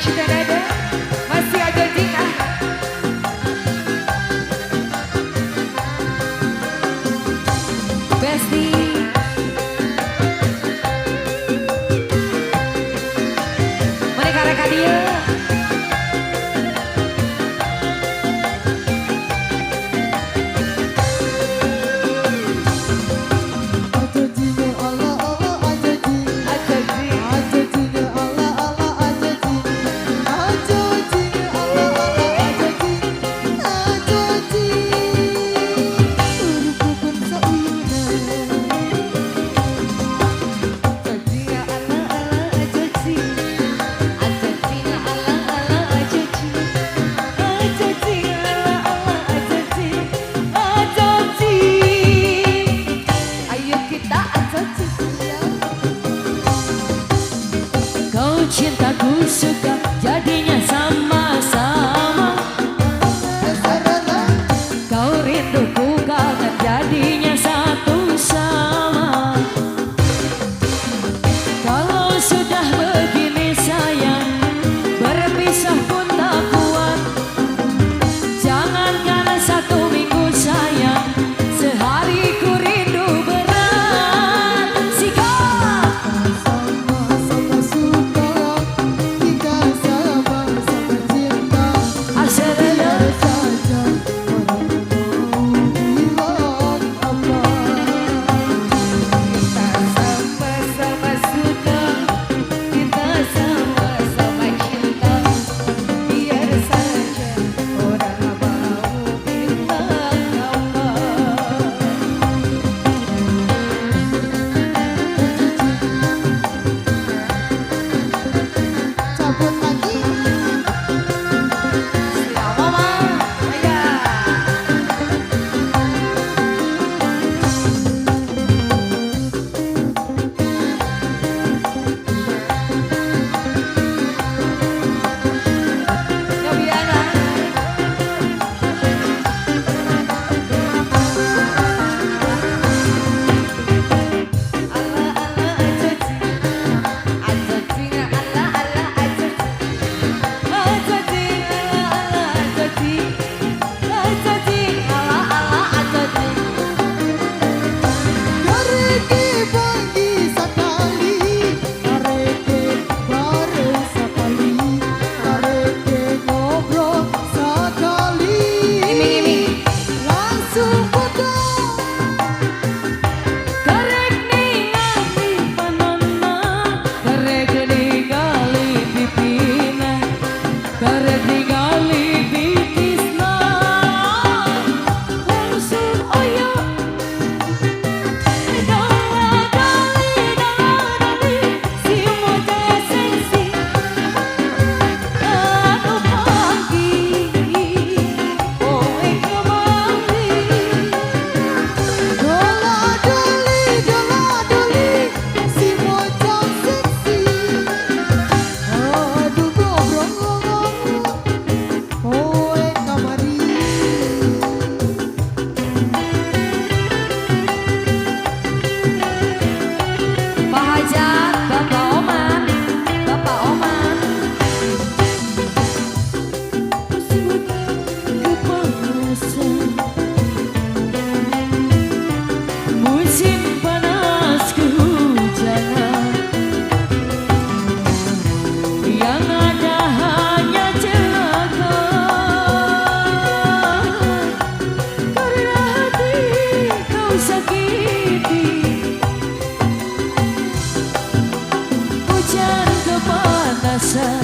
sudah ada, masih ada Dina. Besti. Mereka rekan dia. Cintaku suka jadinya sama-sama. Kau rinduku kangen jadinya satu sama. Kalau sudah begini sayang, berpisah pun tak kuat. Jangankan 1 minggu sayang, sehari ku rindu berat. Sikap Sama-sama suka, kita sama-sama cinta. Biar saja orang mau bilang apa. Kita sama-sama suka, kita sama-sama cinta. Biar saja orang mau bilang apa. Cabut lagi. Siap mama, ya. Noviana. Allah Allah ajaji, ajaji Allah Allah ajaji, ajaji Allah Allah ajaji, ajaji Allah Allah ajaji. Kareke pagi sekali, kareke bareng sekali, kareke ngobrol sekali. Iming-iming. Langsung potong. karek ningali panonna, karek ningali pipina, karek ningali bitisna. Langsung oyo dali si moja sensi. Aku pagi oe kembali. Dola doli, si mojang seksi. Aduh ngobrol, oe kamari. Pak Hajat, Bapak Oman, Bapak Oman. Musim panas kehujanan, yang ada hanya celaka. Karena hati kau sakiti, hujan kepanasan.